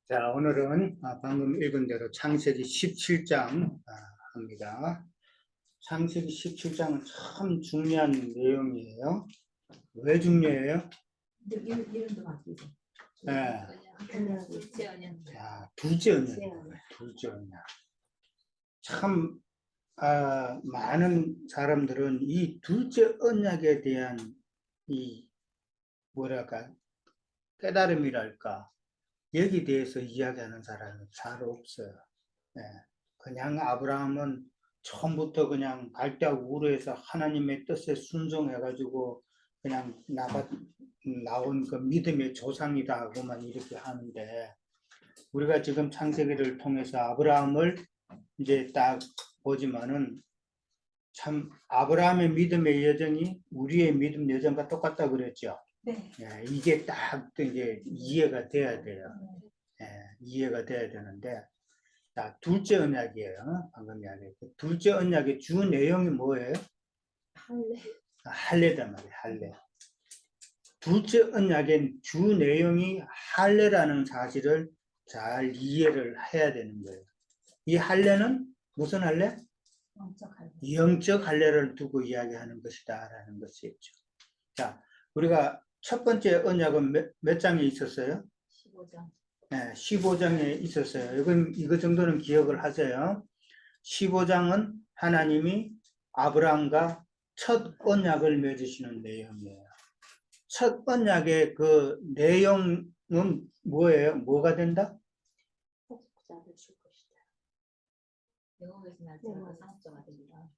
자, 오늘은 방금 읽은 대로 창세기 17장 합니다. 창세기 17장은 참 중요한 내용이에요. 왜 중요해요? 이름도 바뀌죠. 네. 둘째 언약. 자, 둘째 언약. 참 많은 사람들은 이 둘째 언약에 대한 이 뭐랄까 깨달음이랄까 여기 대해서 이야기하는 사람은 잘 없어요. 네. 그냥 아브라함은 처음부터 그냥 발대하고 우르에서 하나님의 뜻에 순종해가지고 그냥 나온 그 믿음의 조상이다 하고만 이렇게 하는데, 우리가 지금 창세기를 통해서 아브라함을 이제 딱 보지만은 참 아브라함의 믿음의 여정이 우리의 믿음 여정과 똑같다 그랬죠. 네. 예, 이게 딱 이제 이해가 돼야 돼요. 예, 이해가 돼야 되는데, 자, 둘째 언약이에요. 방금 이야기. 둘째 언약의 주 내용이 뭐예요? 할례단 말이에요. 할례. 둘째 언약의 주 내용이 할례라는 사실을 잘 이해를 해야 되는 거예요. 이 할례는 무슨 할례? 영적 할례를 두고 이야기하는 것이다라는 것이죠. 자, 우리가 첫 번째 언약은 몇 장에 있었어요? 15장. 네, 15장에 있었어요. 이거 정도는 기억을 하세요. 15장은 하나님이 아브라함과 첫 언약을 맺으시는 내용이에요. 첫 언약의 그 내용은 뭐예요? 뭐가 된다? 복자를 줄 것이다. 영어에서 날짜가 상속자가 되리라.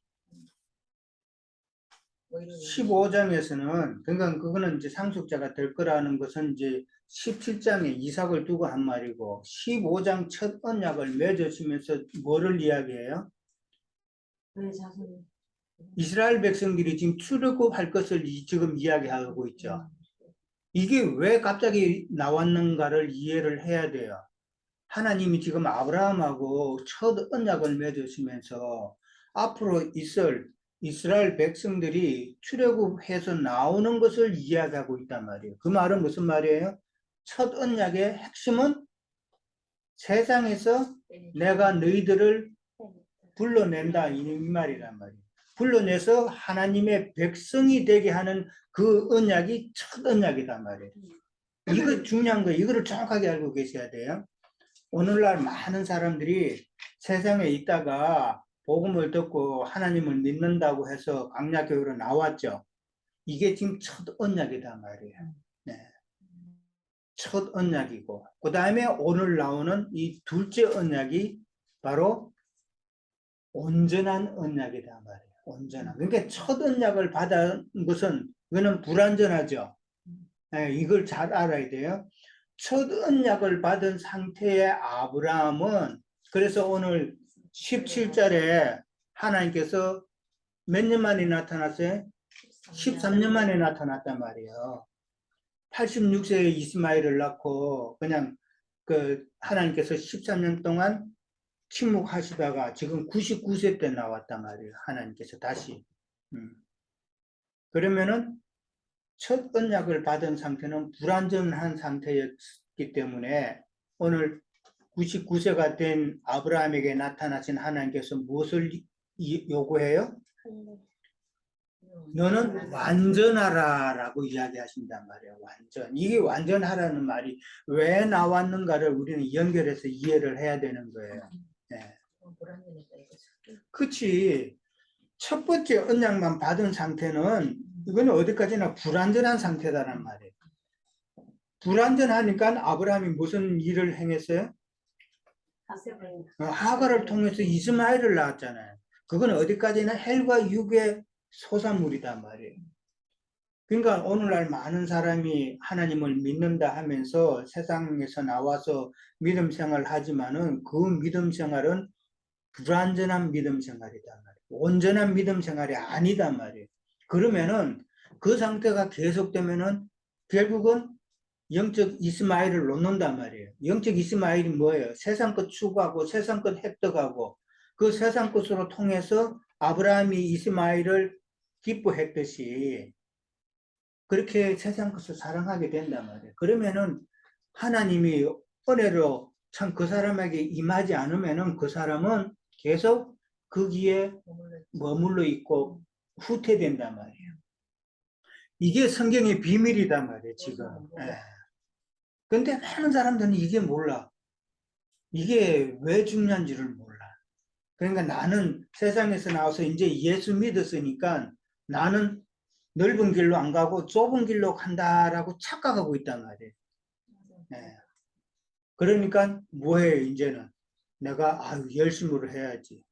15장에서는 그러니까 그거는 이제 상속자가 될 거라는 것은 이제 17장에 이삭을 두고 한 말이고, 15장 첫 언약을 맺으시면서 뭐를 이야기해요? 이스라엘 백성들이 지금 출애굽할 것을 지금 이야기하고 있죠. 이게 왜 갑자기 나왔는가를 이해를 해야 돼요. 하나님이 지금 아브라함하고 첫 언약을 맺으시면서 앞으로 있을 이스라엘 백성들이 출애굽해서 나오는 것을 이야기하고 있단 말이에요. 그 말은 무슨 말이에요? 첫 언약의 핵심은 세상에서 내가 너희들을 불러낸다 이 말이란 말이에요. 불러내서 하나님의 백성이 되게 하는 그 언약이 첫 언약이단 말이에요. 이거 중요한 거예요. 이거를 정확하게 알고 계셔야 돼요. 오늘날 많은 사람들이 세상에 있다가 복음을 듣고 하나님을 믿는다고 해서 강약교회로 나왔죠. 이게 지금 첫 언약이단 말이에요. 네. 첫 언약이고, 그 다음에 오늘 나오는 이 둘째 언약이 바로 온전한 언약이란 말이에요. 온전한. 그러니까 첫 언약을 받은 것은 이거는 불완전하죠. 네, 이걸 잘 알아야 돼요. 첫 언약을 받은 상태의 아브라함은, 그래서 오늘 17절에 하나님께서 몇 년 만에 나타났어요? 13년 만에 나타났단 말이에요. 86세에 이스마엘을 낳고 그냥 그 하나님께서 13년 동안 침묵하시다가 지금 99세 때 나왔단 말이에요. 하나님께서 다시. 그러면은 첫 언약을 받은 상태는 불완전한 상태였기 때문에 오늘 99세가 된 아브라함에게 나타나신 하나님께서 무엇을 요구해요? 너는 완전하라 라고 이야기하신단 말이에요. 완전. 이게 완전하라는 말이 왜 나왔는가를 우리는 연결해서 이해를 해야 되는 거예요. 네. 그치. 첫 번째 언약만 받은 상태는 이거는 어디까지나 불완전한 상태다란 말이에요. 불완전하니까 아브라함이 무슨 일을 행했어요? 하가를 통해서 이스마엘을 낳았잖아요. 그건 어디까지나 헬과 육의 소산물이단 말이에요. 그러니까 오늘날 많은 사람이 하나님을 믿는다 하면서 세상에서 나와서 믿음 생활을 하지만은 그 믿음 생활은 불완전한 믿음 생활이단 말이에요. 온전한 믿음 생활이 아니단 말이에요. 그러면은 그 상태가 계속되면은 결국은 영적 이스마엘을 놓는단 말이에요. 영적 이스마엘이 뭐예요? 세상 것 추구하고 세상 것 획득하고 그 세상 것으로 통해서 아브라함이 이스마엘을 기뻐했듯이 그렇게 세상 것을 사랑하게 된단 말이에요. 그러면은 하나님이 은혜로 참 그 사람에게 임하지 않으면은 그 사람은 계속 거기에 머물러 있고 후퇴된단 말이에요. 이게 성경의 비밀이단 말이에요, 지금. 예. 근데 많은 사람들은 이게 몰라. 이게 왜 중요한지를 몰라. 그러니까 나는 세상에서 나와서 이제 예수 믿었으니까 나는 넓은 길로 안 가고 좁은 길로 간다라고 착각하고 있단 말이에요. 예. 그러니까 뭐해, 이제는. 내가 열심으로 해야지.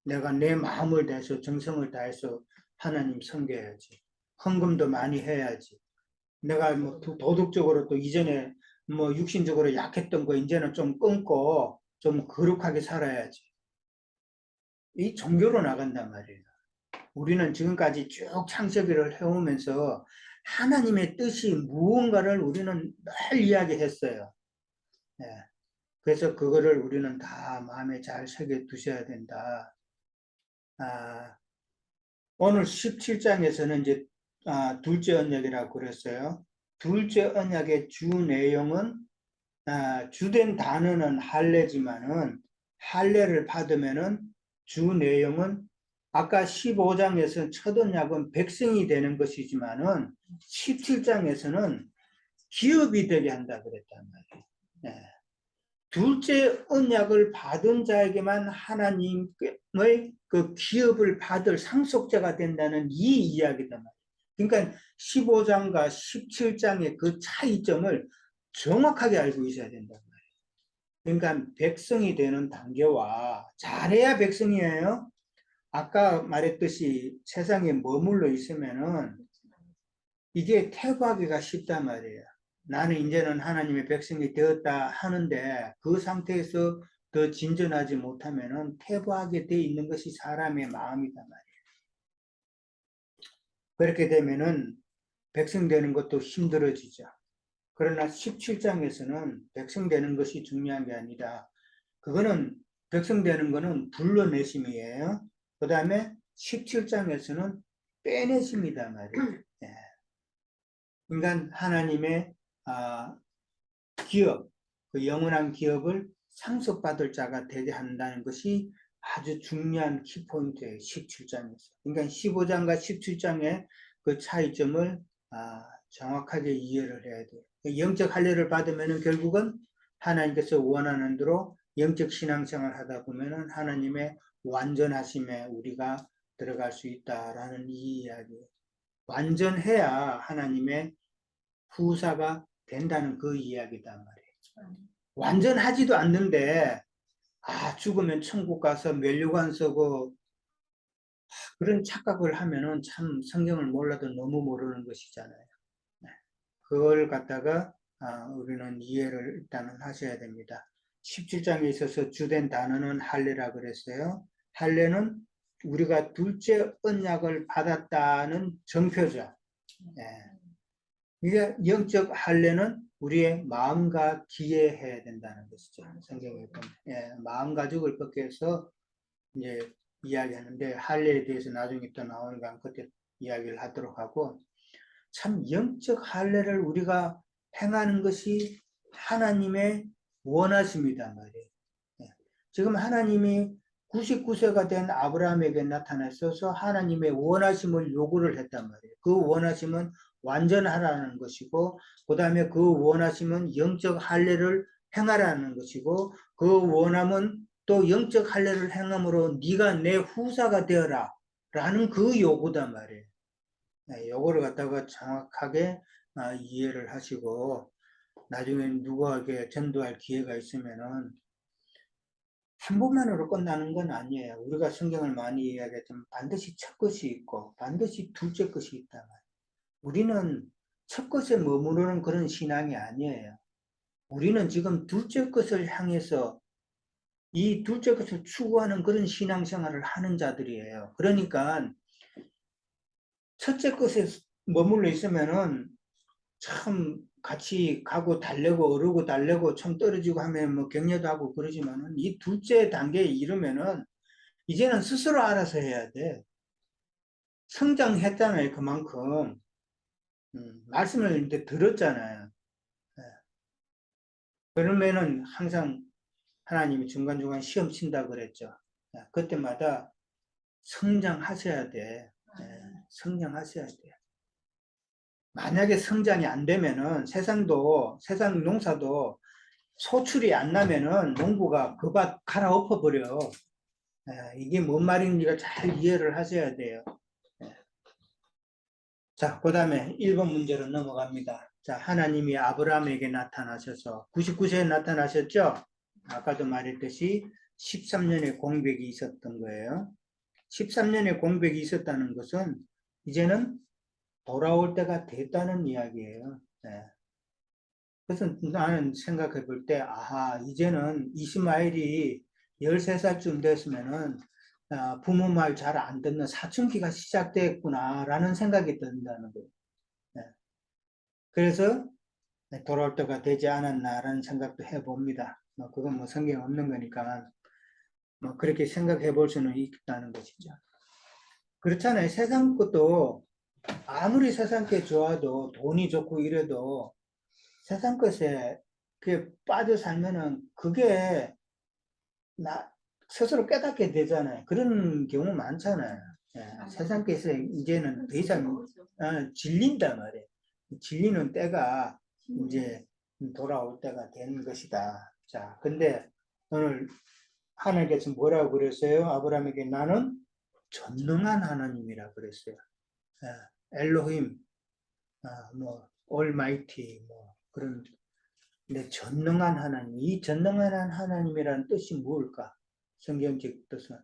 내가 내 마음을 다해서 정성을 다해서 하나님 섬겨야지. 헌금도 많이 해야지. 내가 뭐 도덕적으로 또 이전에 뭐 육신적으로 약했던 거 이제는 좀 끊고 좀 거룩하게 살아야지. 이 종교로 나간단 말이에요. 우리는 지금까지 쭉 창세기를 해오면서 하나님의 뜻이 무언가를 우리는 늘 이야기했어요. 네. 그래서 그거를 우리는 다 마음에 잘 새겨 두셔야 된다. 오늘 17장에서는 이제 둘째 언약이라고 그랬어요. 둘째 언약의 주 내용은 주된 단어는 할례지만은 할례를 받으면은 주 내용은 아까 15장에서 첫 언약은 백성이 되는 것이지만은 17장에서는 기업이 되게 한다 그랬단 말이에요. 네. 둘째 언약을 받은 자에게만 하나님의 그 기업을 받을 상속자가 된다는 이 이야기단 말이에요. 그러니까 15장과 17장의 그 차이점을 정확하게 알고 있어야 된단 말이에요. 그러니까 백성이 되는 단계와 잘해야 백성이에요. 아까 말했듯이 세상에 머물러 있으면은 이게 태고하기가 쉽단 말이에요. 나는 이제는 하나님의 백성이 되었다 하는데 그 상태에서 더 진전하지 못하면은 퇴보하게 돼 있는 것이 사람의 마음이단 말이에요. 그렇게 되면은 백성 되는 것도 힘들어지죠. 그러나 17장에서는 백성 되는 것이 중요한 게 아니라 그거는 백성 되는 거는 불러내심이에요. 그 다음에 17장에서는 빼내심이단 말이에요. 예. 인간 하나님의 기업, 그 영원한 기업을 상속받을 자가 되게 한다는 것이 아주 중요한 키포인트예요. 17장에서. 그러니까 15장과 17장의 그 차이점을 정확하게 이해를 해야 돼요. 영적 할례를 받으면 결국은 하나님께서 원하는 대로 영적 신앙생활 하다 보면 하나님의 완전하심에 우리가 들어갈 수 있다라는 이 이야기예요. 완전해야 하나님의 후사가 된다는 그 이야기단 말이에요. 완전하지도 않는데 죽으면 천국 가서 면류관 쓰고 그런 착각을 하면은 참 성경을 몰라도 너무 모르는 것이잖아요. 그걸 갖다가 우리는 이해를 일단은 하셔야 됩니다. 17장에 있어서 주된 단어는 할례라 그랬어요. 할례는 우리가 둘째 언약을 받았다는 정표죠. 이게 영적 할례는 우리의 마음과 기해해야 된다는 것이죠. 성경에 보면 마음 가죽을 벗겨서 이제 이야기하는데 할례에 대해서 나중에 또 나오니까 그때 이야기를 하도록 하고 참 영적 할례를 우리가 행하는 것이 하나님의 원하심이단 말이에요. 지금 하나님이 99세가 된 아브라함에게 나타나셔서 하나님의 원하심을 요구를 했단 말이에요. 그 원하심은 완전하라는 것이고 그 다음에 그 원하심은 영적 할례를 행하라는 것이고 그 원함은 또 영적 할례를 행함으로 네가 내 후사가 되어라 라는 그 요구단 말이에요. 요거를 갖다가 정확하게 이해를 하시고 나중에 누구에게 전도할 기회가 있으면은 한 번만으로 끝나는 건 아니에요. 우리가 성경을 많이 이야기했지만 반드시 첫 것이 있고 반드시 둘째 것이 있다 말이에요. 우리는 첫 것에 머무르는 그런 신앙이 아니에요. 우리는 지금 둘째 것을 향해서 이 둘째 것을 추구하는 그런 신앙생활을 하는 자들이에요. 그러니까 첫째 것에 머물러 있으면은 참 같이 가고 달래고 오르고 달래고 참 떨어지고 하면 뭐 격려도 하고 그러지만은 이 둘째 단계에 이르면은 이제는 스스로 알아서 해야 돼. 성장했잖아요, 그만큼. 말씀을 이제 들었잖아요. 그러면은 항상 하나님이 중간중간 시험 친다 그랬죠. 그때마다 성장하셔야 돼. 성장하셔야 돼. 만약에 성장이 안 되면은 세상 농사도 소출이 안 나면은 농부가 그 밭 갈아엎어 버려. 이게 뭔 말인지가 잘 이해를 하셔야 돼요. 자, 그 다음에 1번 문제로 넘어갑니다. 자, 하나님이 아브라함에게 나타나셔서 99세에 나타나셨죠? 아까도 말했듯이 13년의 공백이 있었던 거예요. 13년의 공백이 있었다는 것은 이제는 돌아올 때가 됐다는 이야기예요. 그래서 나는 생각해 볼 때, 아하, 이제는 이스마엘이 13살쯤 됐으면은 부모 말 잘 안 듣는 사춘기가 시작됐구나라는 생각이 든다는 거예요. 그래서 돌아올 때가 되지 않았나라는 생각도 해봅니다. 그건 뭐 성경 없는 거니까 그렇게 생각해 볼 수는 있다는 것이죠. 그렇잖아요. 세상 것도 아무리 세상 게 좋아도 돈이 좋고 이래도 세상 것에 그 빠져 살면은 그게 나 스스로 깨닫게 되잖아요. 그런 경우 많잖아요. 세상 것에 이제는 더 이상 질린단 말이에요. 질리는 때가 이제 돌아올 때가 된 것이다. 자, 근데 오늘 하나님께서 뭐라고 그랬어요? 아브라함에게 나는 전능한 하나님이라 그랬어요. 엘로힘, 뭐 올마이티, 뭐 그런. 근데 전능한 하나님, 이 전능한 하나님이라는 뜻이 뭘까? 성경적 뜻은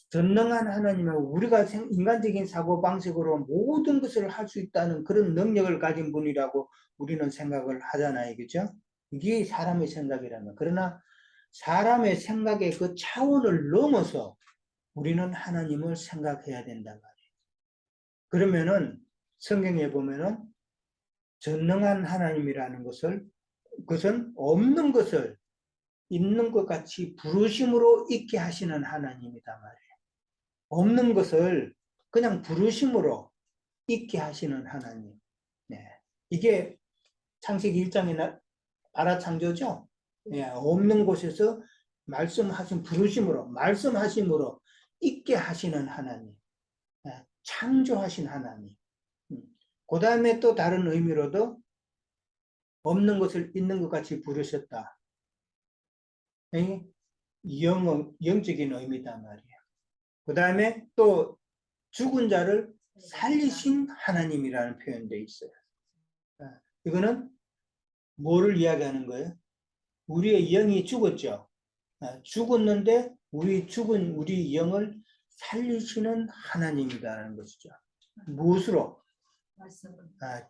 전능한 하나님은 우리가 인간적인 사고 방식으로 모든 것을 할 수 있다는 그런 능력을 가진 분이라고 우리는 생각을 하잖아요, 그죠? 이게 사람의 생각이라면. 그러나 사람의 생각의 그 차원을 넘어서 우리는 하나님을 생각해야 된단 말이에요. 그러면은 성경에 보면은 전능한 하나님이라는 그것은 없는 것을 있는 것 같이 부르심으로 있게 하시는 하나님이다 말이에요. 없는 것을 그냥 부르심으로 있게 하시는 하나님. 이게 창세기 1장의 바라창조죠. 없는 곳에서 말씀하심으로 있게 하시는 하나님. 창조하신 하나님. 그 다음에 또 다른 의미로도 없는 것을 있는 것 같이 부르셨다. 영적인 의미단 말이에요. 그 다음에 또 죽은 자를 살리신 하나님이라는 표현도 있어요. 이거는 뭐를 이야기하는 거예요? 우리의 영이 죽었죠. 죽었는데 죽은 우리 영을 살리시는 하나님이라는 것이죠. 무엇으로?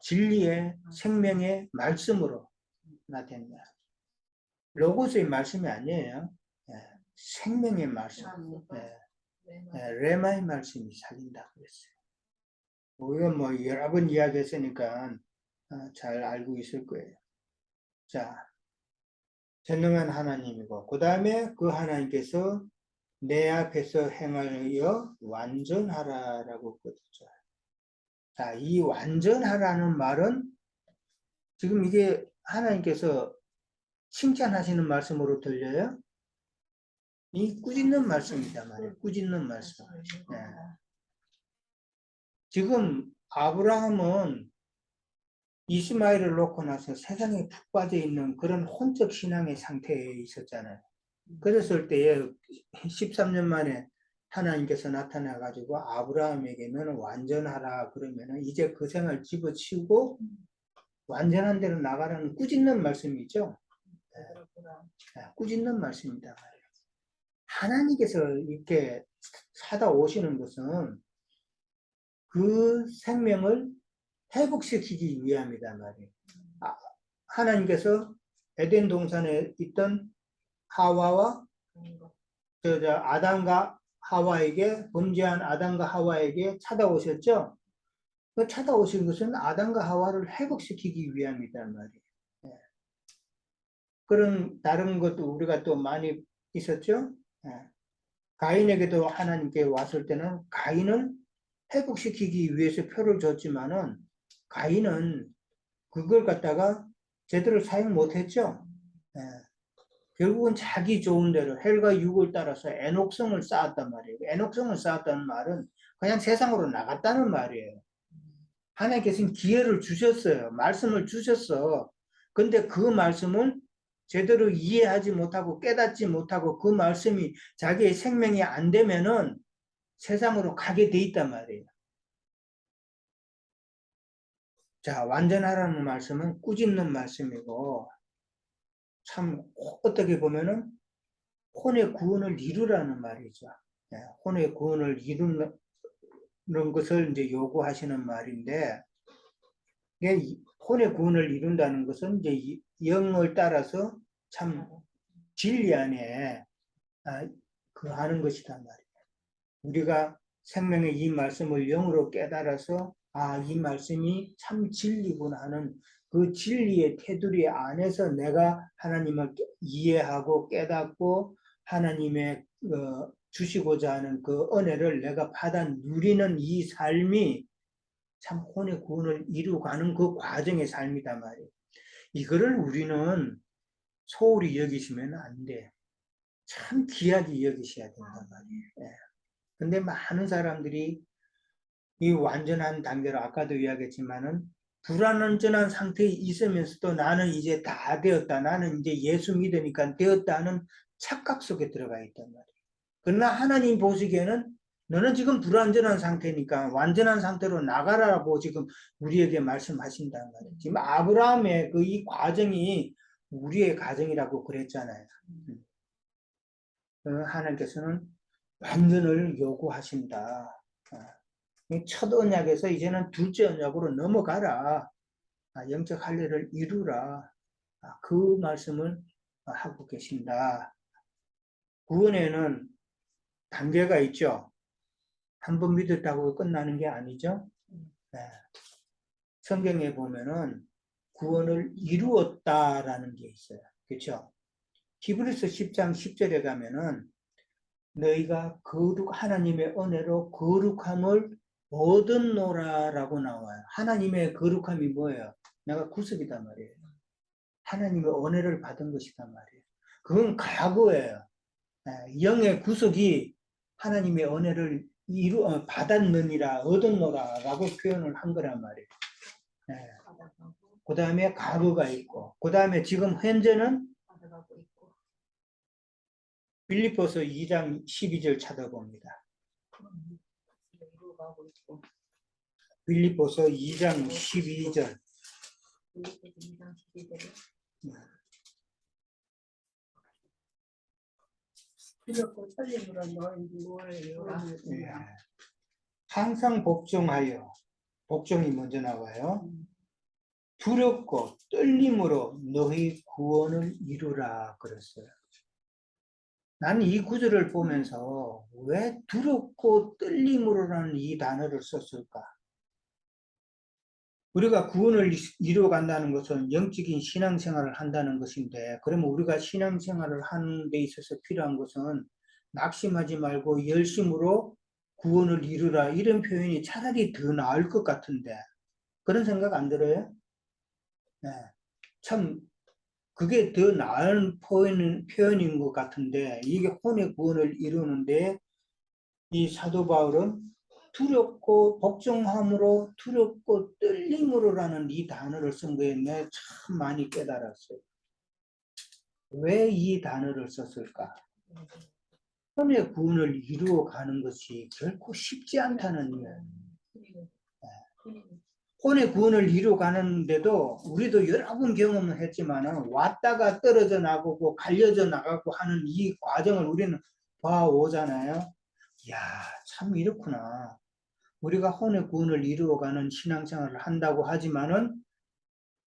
진리의 생명의 말씀으로 나타낸다. 로고스의 말씀이 아니에요. 생명의 말씀. 레마의 말씀이 살린다 그랬어요. 우리가 뭐 여러 번 이야기했으니까 잘 알고 있을 거예요. 자, 전능한 하나님이고 그 다음에 그 하나님께서 내 앞에서 행하여 완전하라라고 그랬죠. 자, 이 완전하라는 말은 지금 이게 하나님께서 칭찬하시는 말씀으로 들려요? 이 꾸짖는 말씀이다 말이에요. 꾸짖는 말씀. 지금 아브라함은 이스마엘을 놓고 나서 세상에 푹 빠져 있는 그런 혼적 신앙의 상태에 있었잖아요. 그랬을 때에 13년 만에 하나님께서 나타나 가지고 아브라함에게는 완전하라 그러면은 이제 그 생활 집어치우고 완전한 데로 나가라는 꾸짖는 말씀이죠. 꾸짖는 말씀이다. 하나님께서 이렇게 사다 오시는 것은 그 생명을 회복시키기 위함이다 말이에요. 하나님께서 에덴 동산에 있던 하와와 아담과 하와에게 범죄한 아담과 하와에게 찾아오셨죠. 그 찾아오신 것은 아담과 하와를 회복시키기 위함이다 말이에요. 그런 다른 것도 우리가 또 많이 있었죠. 가인에게도 하나님께 왔을 때는 가인을 회복시키기 위해서 표를 줬지만은 가인은 그걸 갖다가 제대로 사용 못했죠. 예. 결국은 자기 좋은 대로 헬과 육을 따라서 애녹성을 쌓았단 말이에요. 애녹성을 쌓았다는 말은 그냥 세상으로 나갔다는 말이에요. 하나님께서는 기회를 주셨어요. 말씀을 주셨어. 근데 그 말씀을 제대로 이해하지 못하고 깨닫지 못하고 그 말씀이 자기의 생명이 안 되면은 세상으로 가게 돼 있단 말이에요. 자, 완전하라는 말씀은 꾸짖는 말씀이고, 참, 어떻게 보면은 혼의 구원을 이루라는 말이죠. 예, 혼의 구원을 이루는 것을 이제 요구하시는 말인데, 이게 혼의 구원을 이룬다는 것은 이제 영을 따라서 참 진리 안에 그 하는 것이란 말이에요. 우리가 생명의 이 말씀을 영으로 깨달아서 이 말씀이 참 진리구나 하는 그 진리의 테두리 안에서 내가 하나님을 이해하고 깨닫고 하나님의 주시고자 하는 그 은혜를 내가 받아 누리는 이 삶이 참 혼의 구원을 이루어가는 그 과정의 삶이단 말이에요. 이거를 우리는 소홀히 여기시면 안 돼. 참 귀하게 여기셔야 된단 말이에요. 예. 근데 많은 사람들이 이 완전한 단계로 아까도 이야기했지만은 불완전한 상태에 있으면서도 나는 이제 다 되었다. 나는 이제 예수 믿으니까 되었다는 착각 속에 들어가 있단 말이에요. 그러나 하나님 보시기에는 너는 지금 불완전한 상태니까 완전한 상태로 나가라고 지금 우리에게 말씀하신단 말이에요. 지금 아브라함의 그 이 과정이 우리의 가정이라고 그랬잖아요. 하나님께서는 완전을 요구하신다. 첫 언약에서 이제는 둘째 언약으로 넘어가라. 영적 할례를 이루라. 그 말씀을 하고 계신다. 구원에는 단계가 있죠. 한 번 믿었다고 끝나는 게 아니죠. 네. 성경에 보면은 구원을 이루었다라는 게 있어요. 그렇죠? 히브리서 10장 10절에 가면은 너희가 하나님의 은혜로 거룩함을 얻었노라라고 나와요. 하나님의 거룩함이 뭐예요? 내가 구속이단 말이에요. 하나님의 은혜를 받은 것이단 말이에요. 그건 과거예요. 영의 구속이 하나님의 은혜를 받았느니라, 얻었노라라고 표현을 한 거란 말이에요. 그 다음에 과거가 있고, 그 다음에 지금 현재는 빌립보서 2장 12절 찾아봅니다. 빌립보서 2장 12절. 두렵고 떨림으로 너희 무엇을 예. 항상 복종하여, 복종이 먼저 나와요. 두렵고 떨림으로 너희 구원을 이루라 그랬어요. 나는 이 구절을 보면서 왜 두렵고 떨림으로라는 이 단어를 썼을까? 우리가 구원을 이루어간다는 것은 영적인 신앙생활을 한다는 것인데, 그러면 우리가 신앙생활을 하는 데 있어서 필요한 것은 낙심하지 말고 열심으로 구원을 이루라, 이런 표현이 차라리 더 나을 것 같은데 그런 생각 안 들어요? 네. 참 그게 더 나은 표현인 것 같은데, 이게 혼의 구원을 이루는데 이 사도 바울은 두렵고 복종함으로 두렵고 떨림으로라는 이 단어를 쓴 거에 내가 참 많이 깨달았어요. 왜 이 단어를 썼을까? 혼의 구원을 이루어가는 것이 결코 쉽지 않다는 이야기예요. 혼의 구원을 이루어가는데도 우리도 여러 번 경험을 했지만 왔다가 떨어져 나가고 갈려져 나가고 하는 이 과정을 우리는 봐오잖아요. 이야, 참 이렇구나. 우리가 혼의 구원을 이루어가는 신앙생활을 한다고 하지만은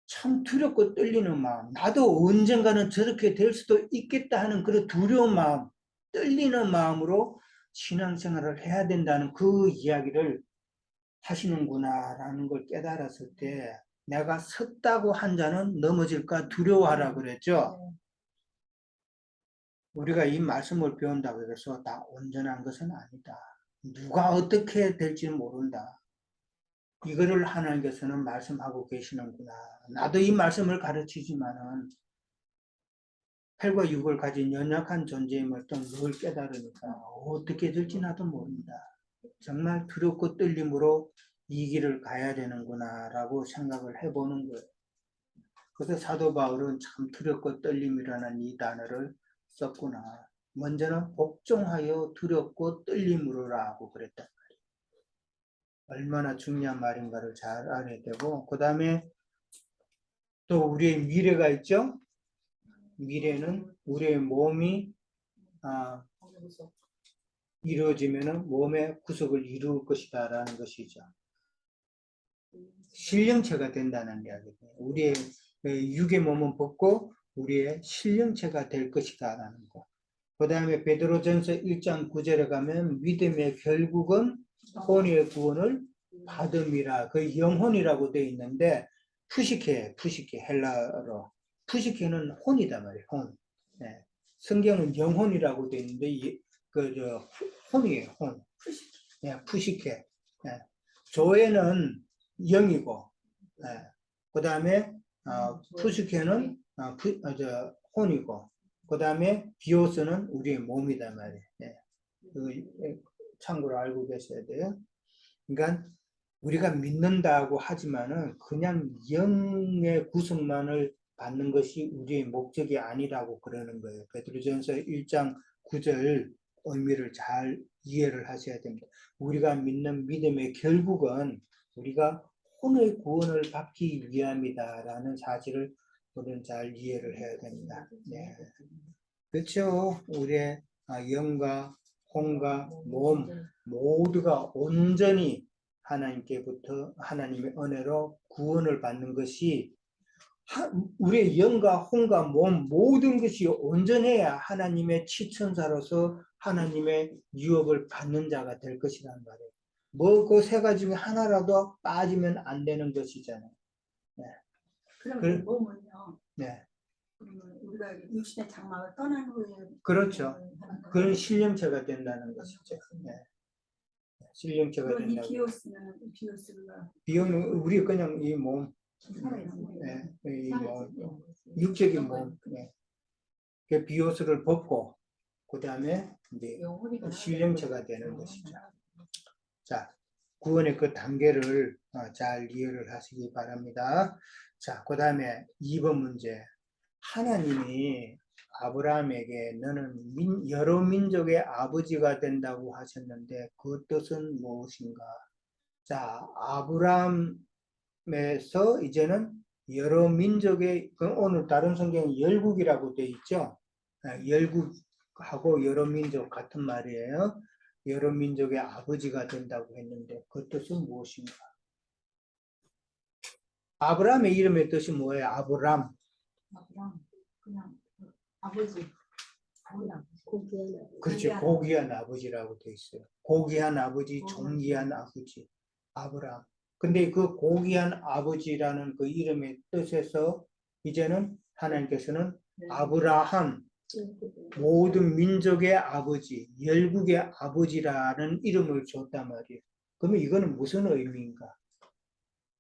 참 두렵고 떨리는 마음, 나도 언젠가는 저렇게 될 수도 있겠다 하는 그런 두려운 마음, 떨리는 마음으로 신앙생활을 해야 된다는 그 이야기를 하시는구나라는 걸 깨달았을 때, 내가 섰다고 한 자는 넘어질까 두려워하라 그랬죠. 우리가 이 말씀을 배운다고 해서 다 온전한 것은 아니다. 누가 어떻게 될지 모른다. 이거를 하나님께서는 말씀하고 계시는구나. 나도 이 말씀을 가르치지만은 혈과 육을 가진 연약한 존재임을 또 늘 깨달으니까 어떻게 될지 나도 모른다. 정말 두렵고 떨림으로 이 길을 가야 되는구나라고 생각을 해보는 거예요. 그래서 사도 바울은 참 두렵고 떨림이라는 이 단어를 썼구나. 먼저는 복종하여 두렵고 떨림으로라고 그랬단 말이에요. 얼마나 중요한 말인가를 잘 알아야 되고, 그 다음에 또 우리의 미래가 있죠. 미래는 우리의 몸이 이루어지면은 몸의 구속을 이룰 것이다 라는 것이죠. 신령체가 된다는 이야기예요. 우리의 육의 몸은 벗고 우리의 신령체가 될 것이다 라는 거. 그 다음에 베드로전서 1장 9절에 가면 믿음의 결국은 혼의 구원을 받음이라. 그 영혼이라고 되어 있는데 푸시케 헬라어로 푸시케는 혼이다 말이에요. 혼. 네. 성경은 영혼이라고 되어 있는데 혼이에요. 혼. 네, 푸시케. 네. 조에는 영이고, 네. 그 다음에 푸시케는 혼이고, 그 다음에 비오스는 우리의 몸이다 말이에요. 네. 참고로 알고 계셔야 돼요. 그러니까 우리가 믿는다고 하지만은 그냥 영의 구속만을 받는 것이 우리의 목적이 아니라고 그러는 거예요. 베드로전서 1장 9절 의미를 잘 이해를 하셔야 됩니다. 우리가 믿는 믿음의 결국은 우리가 혼의 구원을 받기 위함이다라는 사실을 우리는 잘 이해를 해야 됩니다. 네. 그렇죠. 우리의 영과 혼과 몸 모두가 온전히 하나님께부터 하나님의 은혜로 구원을 받는 것이 우리의 영과 혼과 몸 모든 것이 온전해야 하나님의 치천사로서 하나님의 유업을 받는 자가 될 것이란 말이에요. 뭐 그 세 가지 중에 하나라도 빠지면 안 되는 것이잖아요. 네. 그럼 몸은요. 네. 우리가 육신의 장막을 떠난 후에 그렇죠. 그런 신령체가 된다는 것이죠. 네. 신령체가 그럼 이 된다고. 비오스가 비오는 우리 그냥 이 몸, 살아있는 거예요. 이 몸, 육적인 몸, 그 비오스를 벗고 그 다음에 이제 신령체가 되는 것이죠. 자, 구원의 그 단계를 잘 이해를 하시기 바랍니다. 자, 그 다음에 2번 문제. 하나님이 아브라함에게 너는 여러 민족의 아버지가 된다고 하셨는데 그 뜻은 무엇인가? 자, 아브라함에서 이제는 여러 민족의, 오늘 다른 성경에 열국이라고 되어 있죠? 열국하고 여러 민족 같은 말이에요. 여러 민족의 아버지가 된다고 했는데 그 뜻은 무엇인가? 아브라함의 이름의 뜻이 뭐예요? 아브람. 그냥 아버지. 그렇지. 고귀한 아버지라고 되어 있어요. 고귀한 아버지, 존귀한 아버지. 아브람. 근데 그 고귀한 아버지라는 그 이름의 뜻에서 이제는 하나님께서는 아브라함, 모든 민족의 아버지, 열국의 아버지라는 이름을 줬단 말이에요. 그러면 이거는 무슨 의미인가?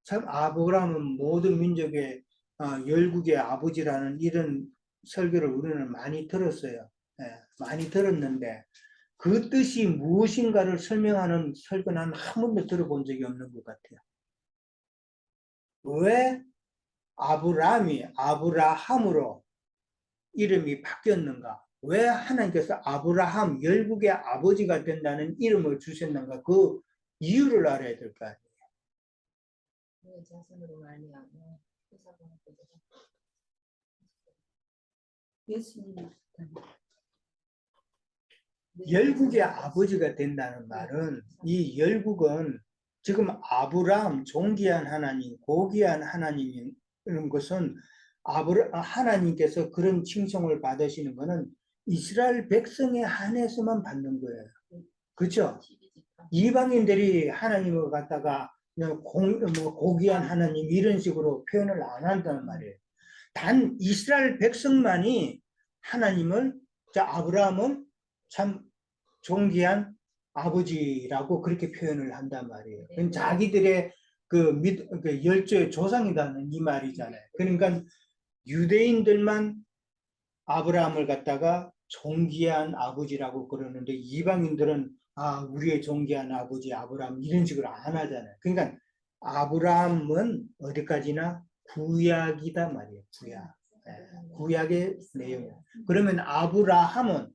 참 아브라함은 모든 민족의 열국의 아버지라는 이런 설교를 우리는 많이 들었어요. 많이 들었는데 그 뜻이 무엇인가를 설명하는 설교는 한 번도 들어본 적이 없는 것 같아요. 왜 아브라함으로 이름이 바뀌었는가? 왜 하나님께서 아브라함 열국의 아버지가 된다는 이름을 주셨는가? 그 이유를 알아야 될 거 아니에요. 자손으로 말미암아 예수님 열국의 아버지가 된다는 말은 이 열국은 지금 아브라함, 존귀한 하나님, 고귀한 하나님인 것은 하나님께서 그런 칭송을 받으시는 것은 이스라엘 백성에 한해서만 받는 거예요. 그렇죠? 이방인들이 하나님을 갖다가 그냥 고귀한 하나님 이런 식으로 표현을 안 한다는 말이에요. 단 이스라엘 백성만이 하나님을 아브라함은 참 존귀한 아버지라고 그렇게 표현을 한단 말이에요. 자기들의 그 열조의 조상이다는 이 말이잖아요. 그러니까 유대인들만 아브라함을 갖다가 존귀한 아버지라고 그러는데 이방인들은 우리의 존귀한 아버지 아브라함 이런 식으로 안 하잖아요. 그러니까 아브라함은 어디까지나 구약이다 말이에요. 구약. 구약의 내용이에요. 그러면 아브라함은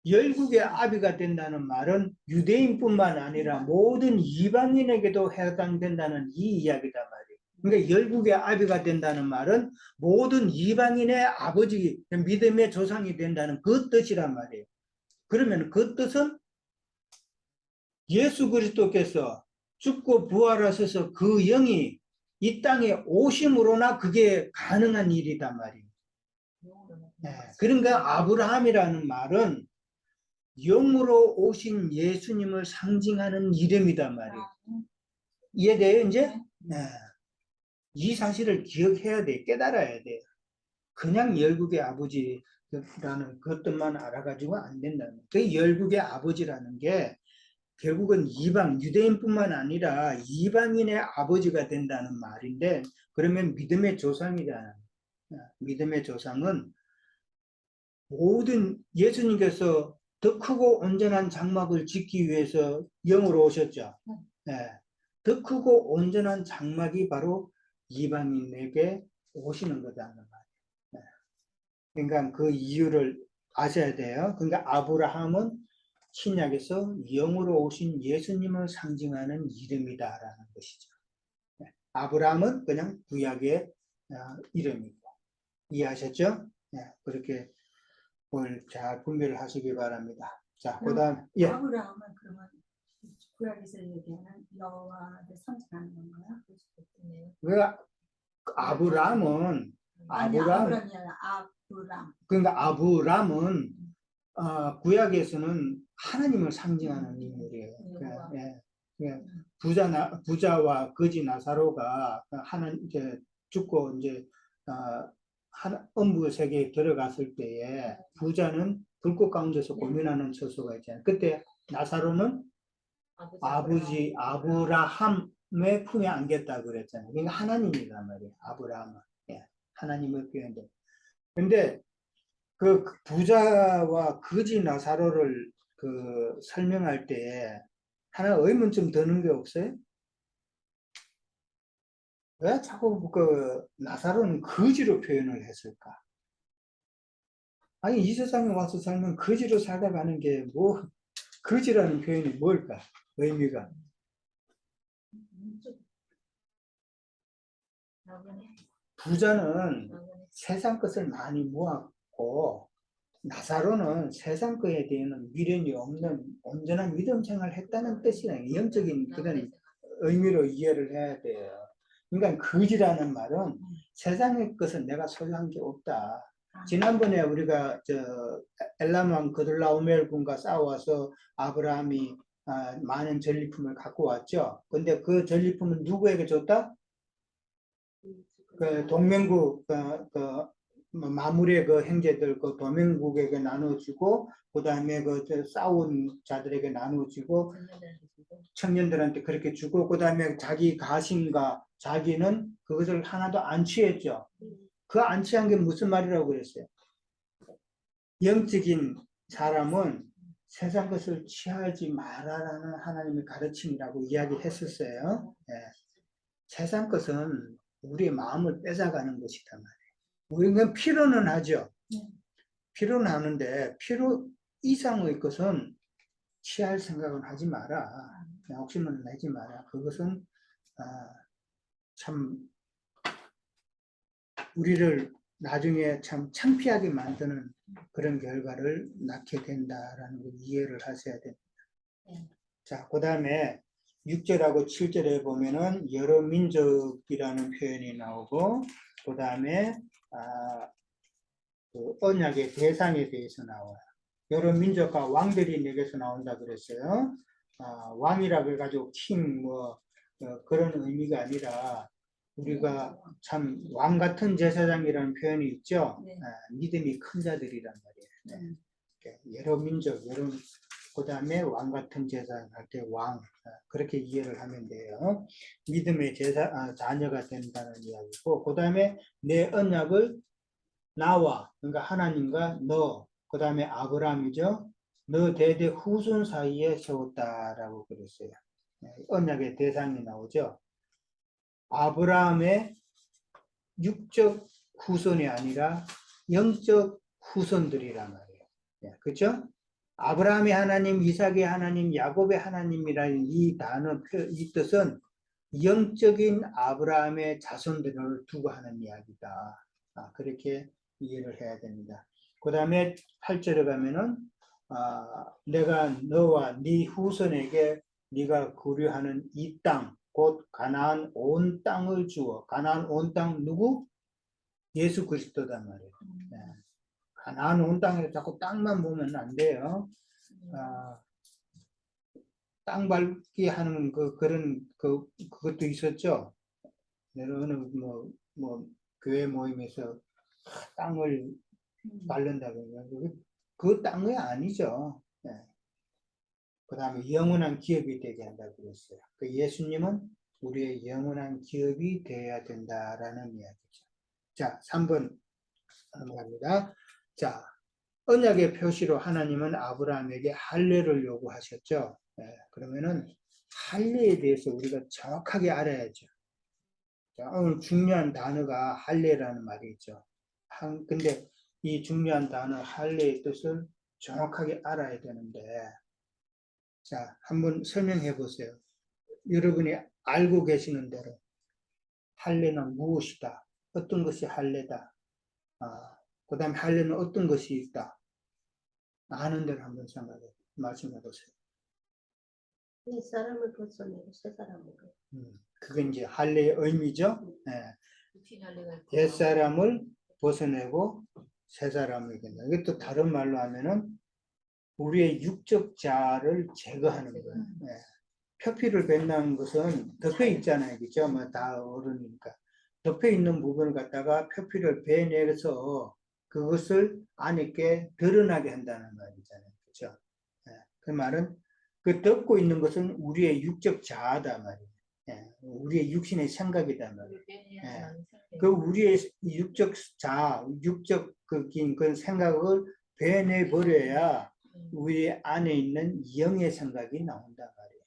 열국의 아비가 된다는 말은 유대인뿐만 아니라 모든 이방인에게도 해당된다는 이 이야기다 말이에요. 그러니까 열국의 아비가 된다는 말은 모든 이방인의 아버지, 믿음의 조상이 된다는 그 뜻이란 말이에요. 그러면 그 뜻은 예수 그리스도께서 죽고 부활하셔서 그 영이 이 땅에 오심으로나 그게 가능한 일이단 말이에요. 그러니까 아브라함이라는 말은 영으로 오신 예수님을 상징하는 이름이단 말이에요. 이해돼요, 이제? 이 사실을 기억해야 돼, 깨달아야 돼. 그냥 열국의 아버지라는 그것만 알아가지고 안 된다는 거예요. 그 열국의 아버지라는 게 결국은 유대인뿐만 아니라 이방인의 아버지가 된다는 말인데, 그러면 믿음의 조상이잖아요. 믿음의 조상은 모든 예수님께서 더 크고 온전한 장막을 짓기 위해서 영으로 오셨죠. 더 크고 온전한 장막이 바로 이방인에게 오시는 거다는 말이에요. 그러니까 그 이유를 아셔야 돼요. 그러니까 아브라함은 신약에서 영으로 오신 예수님을 상징하는 이름이다라는 것이죠. 아브라함은 그냥 구약의 이름이고. 이해하셨죠? 그렇게 오늘 잘 분별을 하시기 바랍니다. 자, 그 다음, 아브라함은 그러면 구약에서 얘기하는 여호와를 상징하는 건가요? 왜 아브라함은 아브람이 아니라 아브람. 그러니까 아브람은 구약에서는 하나님을 상징하는 인물이에요. 부자와 거지 나사로가 이제 죽고 이제 음부 세계에 들어갔을 때에 부자는 불꽃 가운데서 고민하는 처소가 있잖아요. 그때 나사로는 아버지 아브라함의 품에 안겼다 그랬잖아요. 그러니까 하나님이란 말이에요. 아브라함은 하나님의 표현들. 근데 그 부자와 거지 나사로를 설명할 때 하나 의문점 드는 게 없어요? 왜 자꾸 나사로는 거지로 표현을 했을까? 아니 이 세상에 와서 살면 거지로 살아가는 게 뭐 거지라는 표현이 뭘까? 의미가 부자는 세상 것을 많이 모았고 나사로는 세상 것에 대해서는 미련이 없는 온전한 믿음 생활을 했다는 뜻이에요. 영적인 그런 의미로 이해를 해야 돼요. 그러니까 거지라는 말은 세상의 것은 내가 소유한 게 없다. 지난번에 우리가 엘람왕 그들라오멜 군과 싸워서 아브라함이 많은 전리품을 갖고 왔죠. 근데 그 전리품은 누구에게 줬다? 그 동맹국 마무리의 그 형제들 그 동맹국에게 나눠주고 그 다음에 싸운 자들에게 나눠주고 청년들한테 그렇게 주고 그 다음에 자기 가신과 자기는 그것을 하나도 안 취했죠. 그 안 취한 게 무슨 말이라고 그랬어요? 영적인 사람은 세상 것을 취하지 말아라는 하나님의 가르침이라고 이야기했었어요. 세상 것은 우리의 마음을 뺏어가는 것이단 말이에요. 우리는 필요는 하죠. 필요는 하는데 필요 이상의 것은 취할 생각은 하지 마라. 욕심은 내지 마라. 그것은 참 우리를 나중에 참 창피하게 만드는 그런 결과를 낳게 된다라는 걸 이해를 하셔야 됩니다. 자, 그 다음에 6절하고 7절에 보면은 여러 민족이라는 표현이 나오고 그 다음에 그 언약의 대상에 대해서 나와요. 여러 민족과 왕들이 내게서 나온다 그랬어요. 왕이라고 해가지고 킹 그런 의미가 아니라 우리가 참 왕 같은 제사장이라는 표현이 있죠. 믿음이 큰 자들이란 말이에요. 여러 민족, 여러 그 다음에 왕 같은 제사 할 때 왕. 그렇게 이해를 하면 돼요. 믿음의 자녀가 된다는 이야기고, 그 다음에 내 언약을 나와, 그러니까 하나님과 너, 그 다음에 아브라함이죠. 너 대대 후손 사이에 세웠다라고 그랬어요. 언약의 대상이 나오죠. 아브라함의 육적 후손이 아니라 영적 후손들이란 말이에요. 그렇죠? 아브라함의 하나님, 이삭의 하나님, 야곱의 하나님이라는 이 단어, 이 뜻은 영적인 아브라함의 자손들을 두고 하는 이야기다. 그렇게 이해를 해야 됩니다. 그 다음에 8절에 가면은 내가 너와 네 후손에게 네가 거류하는 이 땅, 곧 가나안 온 땅을 주어. 가나안 온 땅 누구? 예수 그리스도단 말이에요. 가나안 온 땅에 자꾸 땅만 보면 안 돼요. 땅 밟기 하는 그것도 있었죠. 어느 교회 모임에서 땅을 밟는다고 그 땅이 아니죠. 그 다음에 영원한 기업이 되게 한다고 그랬어요. 그 예수님은 우리의 영원한 기업이 되어야 된다라는 이야기죠. 자, 3번 넘어갑니다. 자, 언약의 표시로 하나님은 아브라함에게 할례를 요구하셨죠. 그러면은 할례에 대해서 우리가 정확하게 알아야죠. 자, 오늘 중요한 단어가 할례라는 말이 있죠. 근데 이 중요한 단어 할례의 뜻을 정확하게 알아야 되는데, 자, 한번 설명해 보세요. 여러분이 알고 계시는 대로 할례는 무엇이다? 어떤 것이 할례다? 그 다음에 할례는 어떤 것이 있다? 아는 대로 한번 말씀해 보세요. 이 사람을 벗어내고 새 사람을. 그게 이제 할례의 의미죠. 옛 사람을 벗어내고 새 사람을 이긴다. 이것도 다른 말로 하면은 우리의 육적 자아를 제거하는 거예요. 표피를 뱉는 것은 덮여 있잖아요, 그죠? 뭐 다 어른이니까 덮여 있는 부분을 갖다가 표피를 베내서 그것을 안에 드러나게 한다는 말이잖아요, 그죠? 그 말은 그 덮고 있는 것은 우리의 육적 자아다 말이에요. 우리의 육신의 생각이다 말이에요. 그 우리의 육적 자아, 육적 그 생각을 베내 버려야 우리 안에 있는 영의 생각이 나온다 말이에요.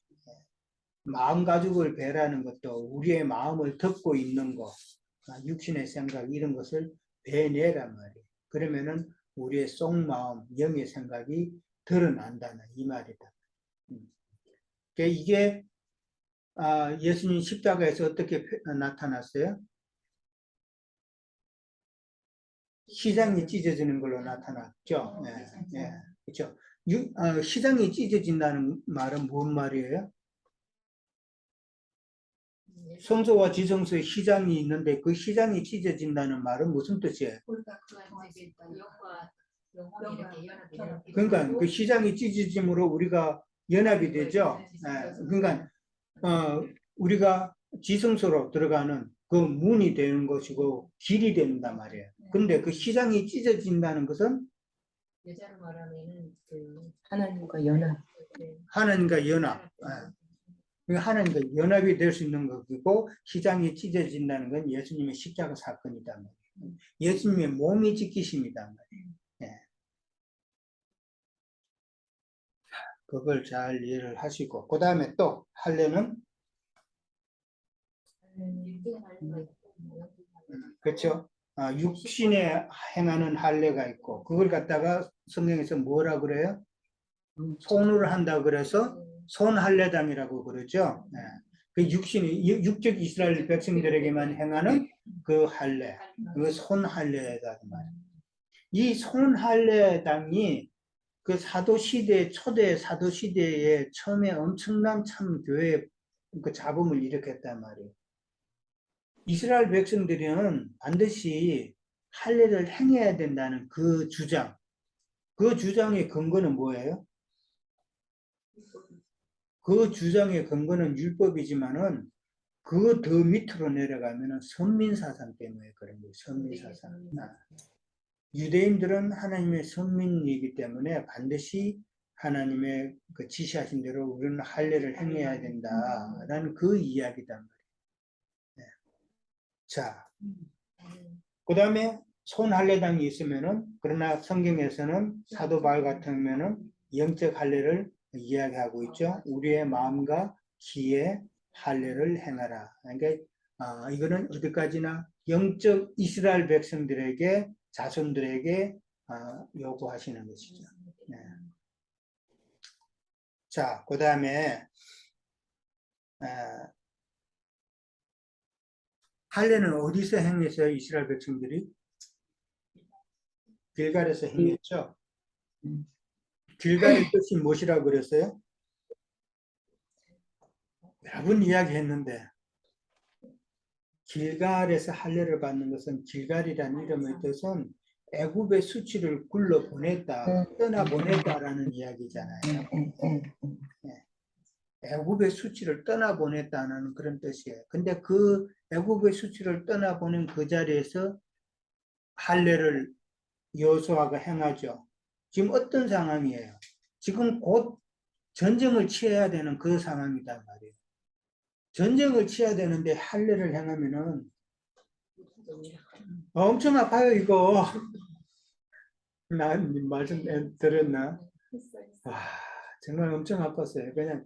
마음 가죽을 베라는 것도 우리의 마음을 덮고 있는 것, 육신의 생각 이런 것을 베내란 말이에요. 그러면은 우리의 속마음, 영의 생각이 드러난다는 이 말이다. 이게 예수님 십자가에서 어떻게 나타났어요? 시장이 찢어지는 걸로 나타났죠. 그렇죠. 시장이 찢어진다는 말은 무슨 말이에요? 성소와 지성소에 시장이 있는데 그 시장이 찢어진다는 말은 무슨 뜻이에요? 그러니까 그 시장이 찢어짐으로 우리가 연합이 되죠. 그러니까 우리가 지성소로 들어가는 그 문이 되는 것이고 길이 된단 말이에요. 근데 그 시장이 찢어진다는 것은 여자로 말하면은 하나님과 연합. 하나님과 연합. 하나님과 연합이 될 수 있는 것이고 시장이 찢어진다는 건 예수님의 십자가 사건이다 말이에요. 예수님의 몸이 찢기심이다 말이에요. 그걸 잘 이해를 하시고 그 다음에 또 할례는 그렇죠. 육신에 행하는 할례가 있고 그걸 갖다가 성경에서 뭐라 그래요? 손으로 한다 그래서 손할례당이라고 그러죠. 그 육적 이스라엘 백성들에게만 행하는 그 할례, 그 손할례다 말이에요. 이 손할례당이 그 사도시대, 초대 사도시대에 처음에 엄청난 참 교회 그 잡음을 일으켰단 말이에요. 이스라엘 백성들은 반드시 할례를 행해야 된다는 그 주장, 그 주장의 근거는 뭐예요? 그 주장의 근거는 율법이지만은 그 더 밑으로 내려가면은 선민사상 때문에 그런 거예요. 선민사상. 유대인들은 하나님의 선민이기 때문에 반드시 하나님의 그 지시하신 대로 우리는 할례를 행해야 된다라는 그 이야기단 말이에요. 네. 자, 그 다음에 손 할례당이 있으면은, 그러나 성경에서는 사도 바울 같으면은 영적 할례를 이야기하고 있죠. 우리의 마음과 기에 할례를 행하라. 그러니까 이거는 어디까지나 영적 이스라엘 백성들에게, 자손들에게 요구하시는 것이죠. 네. 자, 그 다음에 할례는 어디서 행했어요? 이스라엘 백성들이? 길갈에서 행했죠. 길갈의 뜻이 무엇이라고 그랬어요? 여러 번 이야기했는데 길갈에서 할례를 받는 것은, 길갈이라는 이름의 뜻은 애굽의 수치를 굴러 보냈다, 떠나 보냈다라는 이야기잖아요. 애굽의 수치를 떠나 보냈다는 그런 뜻이에요. 근데 그 애굽의 수치를 떠나 보낸 그 자리에서 할례를 여호수아가 행하죠. 지금 어떤 상황이에요? 지금 곧 전쟁을 치러야 되는 그 상황이단 말이에요. 전쟁을 치러야 되는데 할례를 행하면은 엄청 아파요, 이거. 난 말씀 들었나? 와, 정말 엄청 아팠어요. 그냥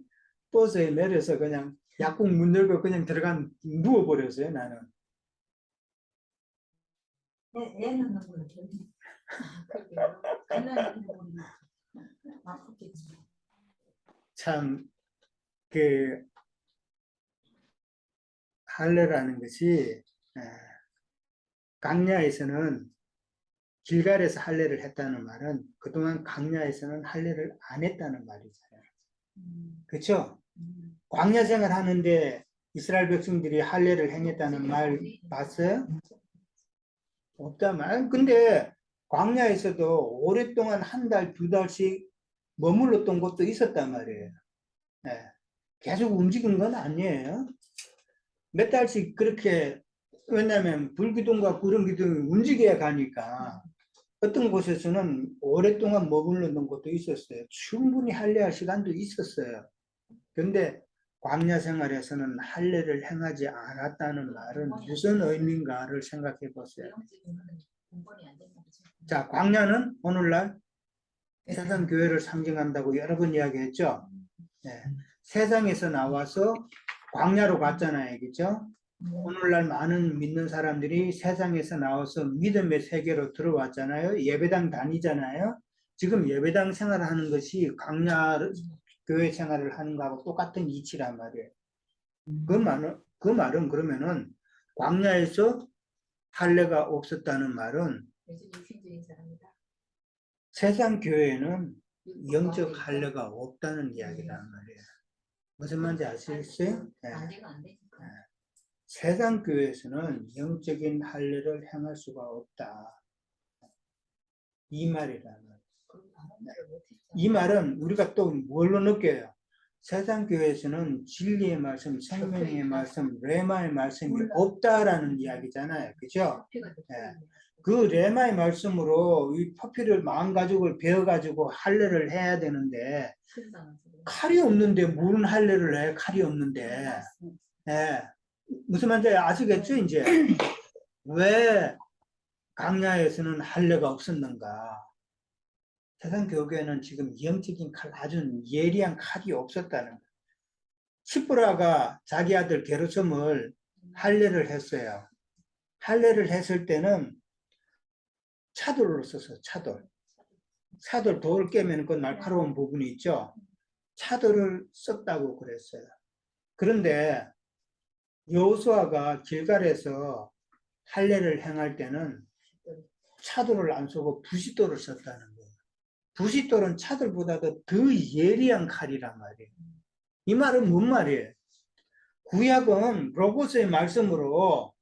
버스에 내려서 그냥 약국 문 열고 그냥 누워버렸어요, 나는. 애 낳는 거는 아프겠지. 참, 그, 할례라는 것이, 강야에서는, 길갈에서 할례를 했다는 말은 그동안 강야에서는 할례를 안 했다는 말이잖아요. 그렇죠? 광야 생활 하는데 이스라엘 백성들이 할례를 행했다는 말 봤어요? 없다 말. 근데 광야에서도 오랫동안 한 달, 두 달씩 머물렀던 곳도 있었단 말이에요. 네. 계속 움직인 건 아니에요. 몇 달씩 그렇게, 왜냐하면 불기둥과 구름기둥이 움직여야 가니까 어떤 곳에서는 오랫동안 머물렀던 곳도 있었어요. 충분히 할례할 시간도 있었어요. 그런데 광야 생활에서는 할례를 행하지 않았다는 말은 무슨 의미인가를 생각해 보세요. 자, 광야는 오늘날 세상 교회를 상징한다고 여러 번 이야기했죠. 네. 세상에서 나와서 광야로 갔잖아요, 그렇죠? 오늘날 많은 믿는 사람들이 세상에서 나와서 믿음의 세계로 들어왔잖아요. 예배당 다니잖아요. 지금 예배당 생활하는 것이 광야 교회 생활을 하는 거하고 똑같은 이치란 말이에요. 그 말은 그러면은 광야에서 할례가 없었다는 말은 세상 교회에는 영적 할례가 없다는 이야기란 말이에요. 무슨 말인지 아시겠어요? 네. 세상 교회에서는 영적인 할례를 행할 수가 없다. 이 말이란 말이에요. 이 말은 우리가 또 뭘로 느껴요? 세상 교회에서는 진리의 말씀, 생명의 말씀, 레마의 말씀이 없다라는 이야기잖아요. 그죠? 네. 그 레마의 말씀으로 이 포피를 마음가짐을 배워가지고 할례를 해야 되는데 칼이 없는데 무슨 할례를 해? 칼이 없는데. 네. 무슨 말인지 아시겠죠? 이제 왜 강야에서는 할례가 없었는가? 세상 교회는 지금 영적인 칼, 아주 예리한 칼이 없었다는 거예요. 시브라가 자기 아들 게르솜을 할례를 했어요. 할례를 했을 때는 차돌로 썼어요. 차돌 돌을 깨면 그 날카로운 부분이 있죠. 차돌을 썼다고 그랬어요. 그런데 여호수아가 길갈에서 할례를 행할 때는 차돌을 안 쓰고 부싯돌을 썼다는 거예요. 부싯돌은 차돌보다도 더 예리한 칼이란 말이에요. 이 말은 뭔 말이에요? 구약은 로고스의 말씀으로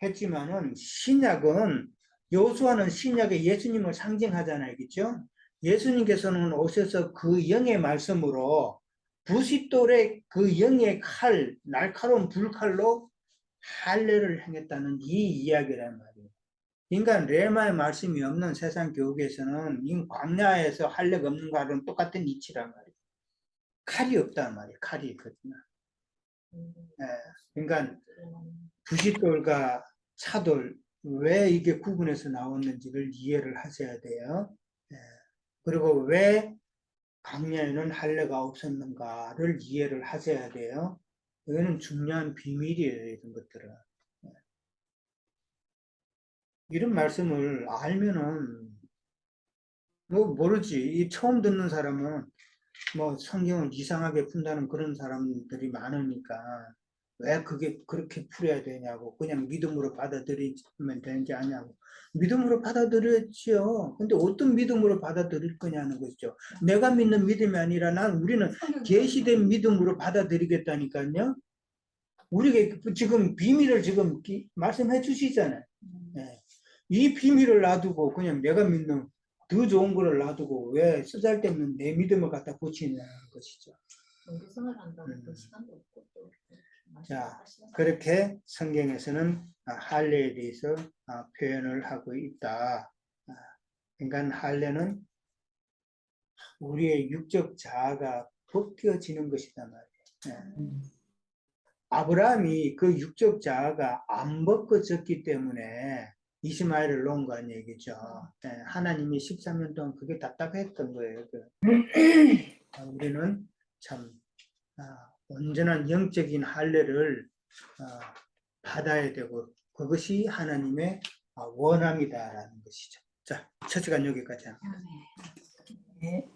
했지만은 신약은, 여호수아는 신약의 예수님을 상징하잖아요. 그렇죠? 예수님께서는 오셔서 그 영의 말씀으로 부싯돌의 그 영의 칼, 날카로운 불칼로 할례를 행했다는 이 이야기란 말이에요. 인간 레마의 말씀이 없는 세상 교육에서는 이 광야에서 할례가 없는 거하고는 똑같은 이치란 말이에요. 칼이 없단 말이에요. 칼이 있거든요. 예, 그러니까 부싯돌과 차돌 왜 이게 구분해서 나왔는지를 이해를 하셔야 돼요. 예, 그리고 왜 광야에는 할례가 없었는가를 이해를 하셔야 돼요. 이거는 중요한 비밀이에요. 이런 것들은. 예. 이런 말씀을 알면은 뭐 모르지. 이 처음 듣는 사람은 뭐 성경을 이상하게 푼다는 그런 사람들이 많으니까 왜 그게 그렇게 풀어야 되냐고 그냥 믿음으로 받아들이면 되는지 아냐고 믿음으로 받아들였지요. 근데 어떤 믿음으로 받아들일 거냐는 것이죠. 내가 믿는 믿음이 아니라 우리는 계시된 믿음으로 받아들이겠다니까요. 우리가 지금 비밀을 지금 말씀해 주시잖아요. 예. 이 비밀을 놔두고 그냥 내가 믿는 더 좋은 거를 놔두고 왜 쓰잘데없는 내 믿음을 갖다 붙이냐는 것이죠. 경계성을 한다고 음. 또 시간도 없고 또 자, 그렇게 성경에서는 할례에 대해서 표현을 하고 있다. 그러니까 할례는 우리의 육적 자아가 벗겨지는 것이다 말이에요. 예. 아브라함이 그 육적 자아가 안 벗겨졌기 때문에 이스마엘을 놓은 거 아니에요, 그죠? 예, 하나님이 13년 동안 그게 답답했던 거예요. 우리는 참 온전한 영적인 할례를 받아야 되고 그것이 하나님의 원함이다라는 것이죠. 자, 첫 시간 여기까지 합니다. 네.